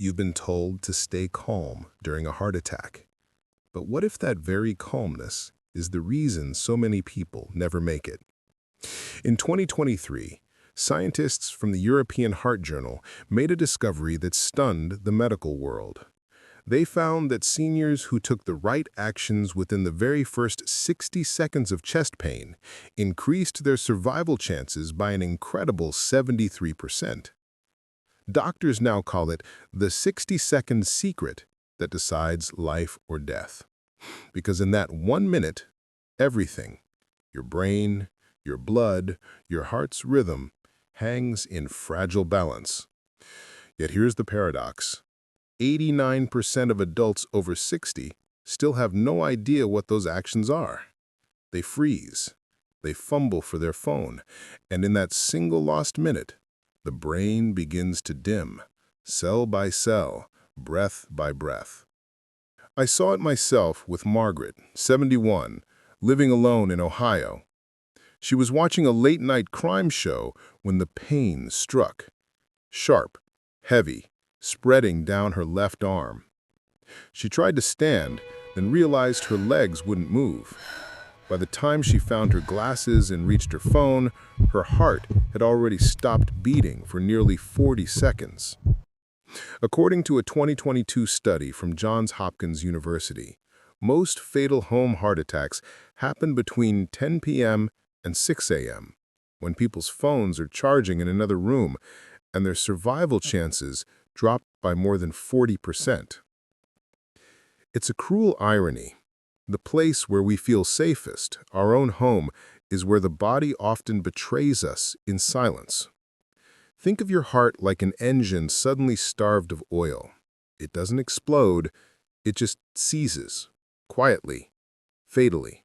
You've been told to stay calm during a heart attack. But what if that very calmness is the reason so many people never make it? In 2023, scientists from the European Heart Journal made a discovery that stunned the medical world. They found that seniors who took the right actions within the very first 60 seconds of chest pain increased their survival chances by an incredible 73%. Doctors now call it the 60-second secret that decides life or death. Because in that 1 minute, everything, your brain, your blood, your heart's rhythm, hangs in fragile balance. Yet here's the paradox. 89% of adults over 60 still have no idea what those actions are. They freeze, they fumble for their phone, and in that single lost minute, the brain begins to dim, cell by cell, breath by breath. I saw it myself with Margaret, 71, living alone in Ohio. She was watching a late-night crime show when the pain struck. Sharp, heavy, spreading down her left arm. She tried to stand, then realized her legs wouldn't move. By the time she found her glasses and reached her phone, her heart had already stopped beating for nearly 40 seconds. According to a 2022 study from Johns Hopkins University, most fatal home heart attacks happen between 10 p.m. and 6 a.m., when people's phones are charging in another room and their survival chances drop by more than 40%. It's a cruel irony. The place where we feel safest, our own home, is where the body often betrays us in silence. Think of your heart like an engine suddenly starved of oil. It doesn't explode, it just seizes, quietly, fatally.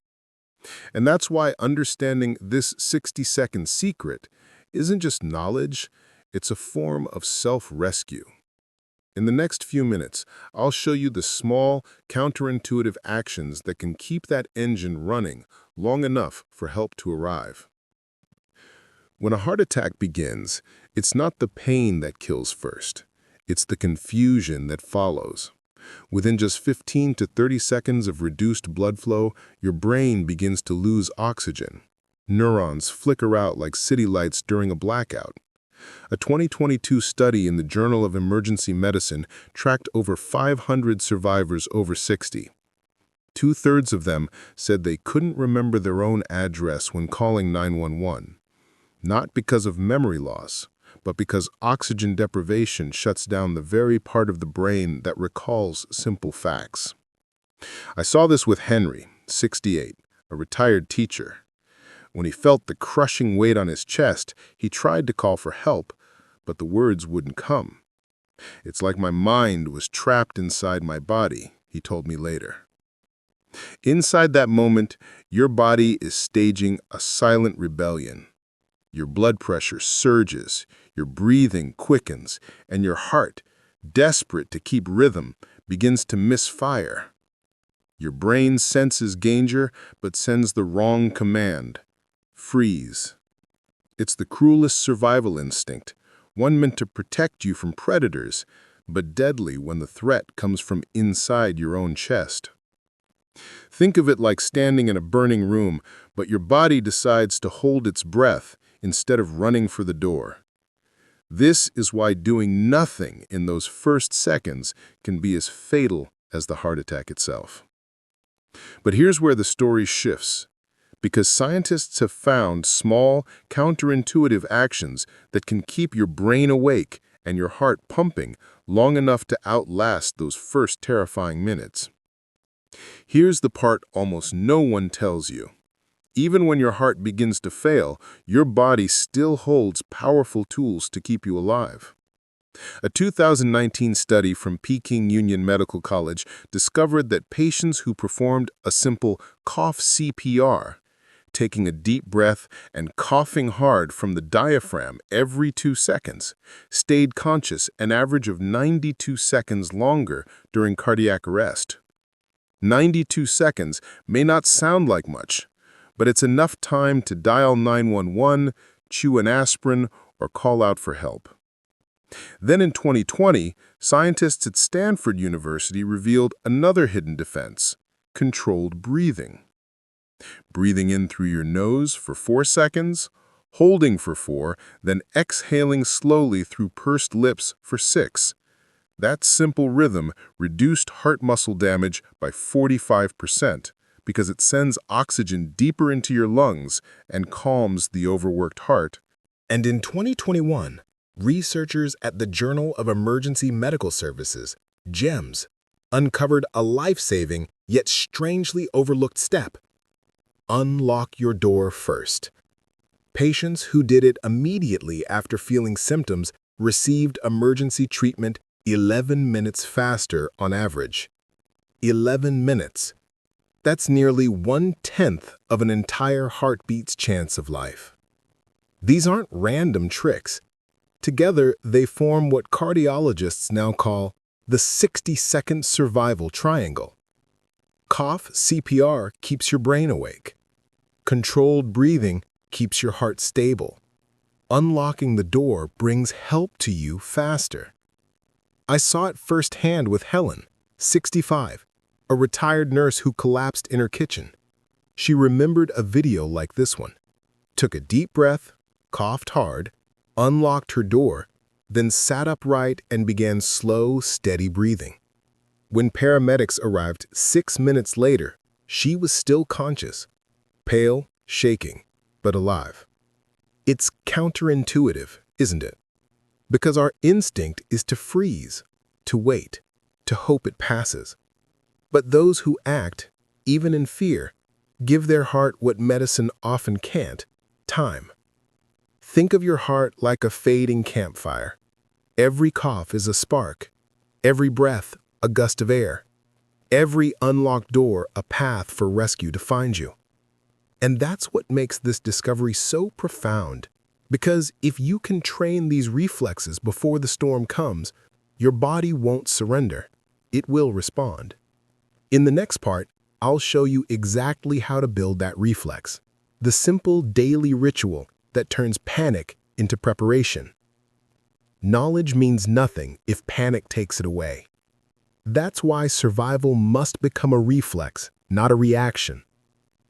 And that's why understanding this 60-second secret isn't just knowledge, it's a form of self-rescue. In the next few minutes, I'll show you the small, counterintuitive actions that can keep that engine running long enough for help to arrive. When a heart attack begins, it's not the pain that kills first. It's the confusion that follows. Within just 15 to 30 seconds of reduced blood flow, your brain begins to lose oxygen. Neurons flicker out like city lights during a blackout. A 2022 study in the Journal of Emergency Medicine tracked over 500 survivors over 60. Two-thirds of them said they couldn't remember their own address when calling 911. Not because of memory loss, but because oxygen deprivation shuts down the very part of the brain that recalls simple facts. I saw this with Henry, 68, a retired teacher. When he felt the crushing weight on his chest, he tried to call for help, but the words wouldn't come. "It's like my mind was trapped inside my body," he told me later. Inside that moment, your body is staging a silent rebellion. Your blood pressure surges, your breathing quickens, and your heart, desperate to keep rhythm, begins to misfire. Your brain senses danger but sends the wrong command. Freeze. It's the cruelest survival instinct, one meant to protect you from predators, but deadly when the threat comes from inside your own chest. Think of it like standing in a burning room, but your body decides to hold its breath instead of running for the door. This is why doing nothing in those first seconds can be as fatal as the heart attack itself. But here's where the story shifts. Because scientists have found small, counterintuitive actions that can keep your brain awake and your heart pumping long enough to outlast those first terrifying minutes. Here's the part almost no one tells you. Even when your heart begins to fail, your body still holds powerful tools to keep you alive. A 2019 study from Peking Union Medical College discovered that patients who performed a simple cough CPR, taking a deep breath and coughing hard from the diaphragm every 2 seconds, stayed conscious an average of 92 seconds longer during cardiac arrest. 92 seconds may not sound like much, but it's enough time to dial 911, chew an aspirin, or call out for help. Then in 2020, scientists at Stanford University revealed another hidden defense: controlled breathing. Breathing in through your nose for 4 seconds, holding for 4, then exhaling slowly through pursed lips for 6. That simple rhythm reduced heart muscle damage by 45% because it sends oxygen deeper into your lungs and calms the overworked heart. And in 2021, researchers at the Journal of Emergency Medical Services, JEMS, uncovered a life-saving yet strangely overlooked step: unlock your door first. Patients who did it immediately after feeling symptoms received emergency treatment 11 minutes faster on average. 11 minutes. That's nearly 1/10 of an entire heartbeat's chance of life. These aren't random tricks. Together, they form what cardiologists now call the 60-second survival triangle. Cough CPR keeps your brain awake. Controlled breathing keeps your heart stable. Unlocking the door brings help to you faster. I saw it firsthand with Helen, 65, a retired nurse who collapsed in her kitchen. She remembered a video like this one, took a deep breath, coughed hard, unlocked her door, then sat upright and began slow, steady breathing. When paramedics arrived 6 minutes later, she was still conscious, pale, shaking, but alive. It's counterintuitive, isn't it? Because our instinct is to freeze, to wait, to hope it passes. But those who act, even in fear, give their heart what medicine often can't: time. Think of your heart like a fading campfire. Every cough is a spark, every breath a gust of air, every unlocked door a path for rescue to find you. And that's what makes this discovery so profound, because if you can train these reflexes before the storm comes, your body won't surrender. It will respond. In the next part, I'll show you exactly how to build that reflex, the simple daily ritual that turns panic into preparation. Knowledge means nothing if panic takes it away. That's why survival must become a reflex, not a reaction.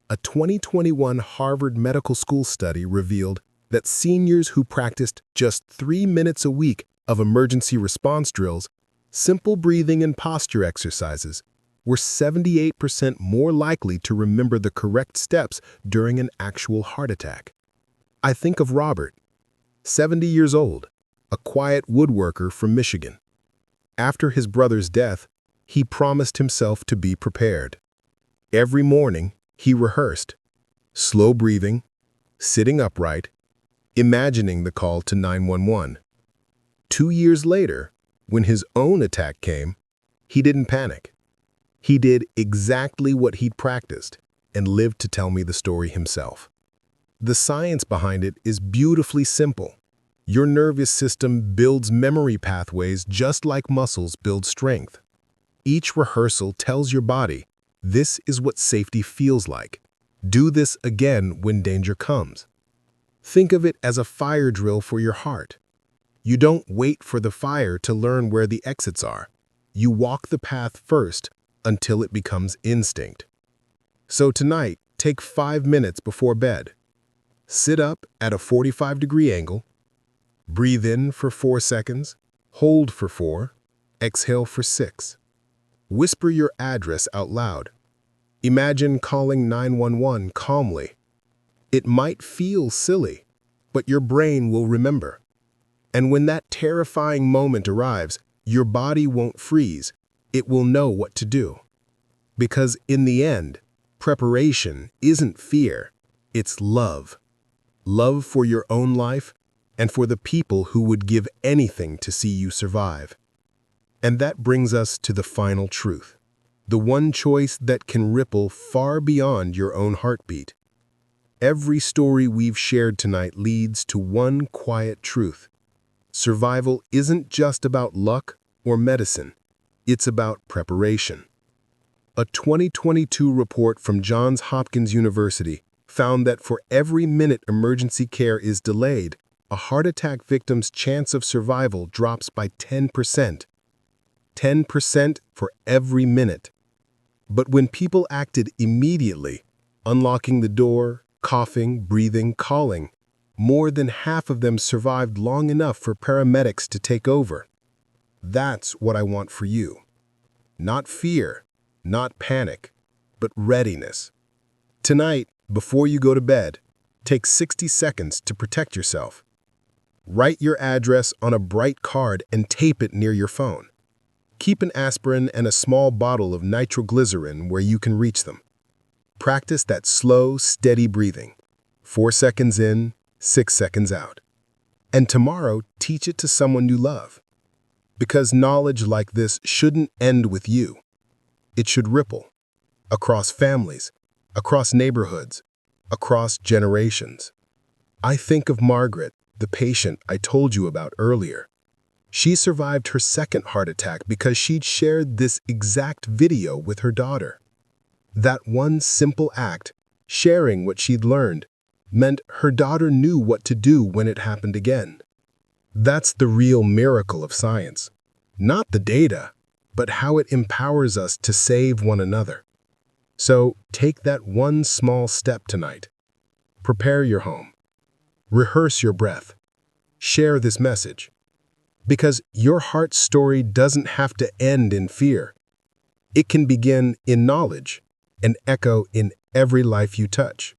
A 2021 Harvard Medical School study revealed that seniors who practiced just 3 minutes a week of emergency response drills, simple breathing and posture exercises, were 78% more likely to remember the correct steps during an actual heart attack. I think of Robert, 70 years old, a quiet woodworker from Michigan. After his brother's death, he promised himself to be prepared. Every morning, he rehearsed, slow breathing, sitting upright, imagining the call to 911. 2 years later, when his own attack came, he didn't panic. He did exactly what he'd practiced and lived to tell me the story himself. The science behind it is beautifully simple. Your nervous system builds memory pathways just like muscles build strength. Each rehearsal tells your body, this is what safety feels like. Do this again when danger comes. Think of it as a fire drill for your heart. You don't wait for the fire to learn where the exits are. You walk the path first until it becomes instinct. So tonight, take 5 minutes before bed. Sit up at a 45-degree angle. Breathe in for 4 seconds. Hold for 4. Exhale for 6. Whisper your address out loud. Imagine calling 911 calmly. It might feel silly, but your brain will remember. And when that terrifying moment arrives, your body won't freeze. It will know what to do. Because in the end, preparation isn't fear, it's love. Love for your own life and for the people who would give anything to see you survive. And that brings us to the final truth, the one choice that can ripple far beyond your own heartbeat. Every story we've shared tonight leads to one quiet truth. Survival isn't just about luck or medicine. It's about preparation. A 2022 report from Johns Hopkins University found that for every minute emergency care is delayed, a heart attack victim's chance of survival drops by 10%. 10% for every minute. But when people acted immediately, unlocking the door, coughing, breathing, calling, more than half of them survived long enough for paramedics to take over. That's what I want for you. Not fear, not panic, but readiness. Tonight, before you go to bed, take 60 seconds to protect yourself. Write your address on a bright card and tape it near your phone. Keep an aspirin and a small bottle of nitroglycerin where you can reach them. Practice that slow, steady breathing. 4 seconds in, 6 seconds out. And tomorrow, teach it to someone you love. Because knowledge like this shouldn't end with you. It should ripple across families, across neighborhoods, across generations. I think of Margaret, the patient I told you about earlier. She survived her second heart attack because she'd shared this exact video with her daughter. That one simple act, sharing what she'd learned, meant her daughter knew what to do when it happened again. That's the real miracle of science. Not the data, but how it empowers us to save one another. So take that one small step tonight. Prepare your home. Rehearse your breath. Share this message. Because your heart story doesn't have to end in fear. It can begin in knowledge and echo in every life you touch.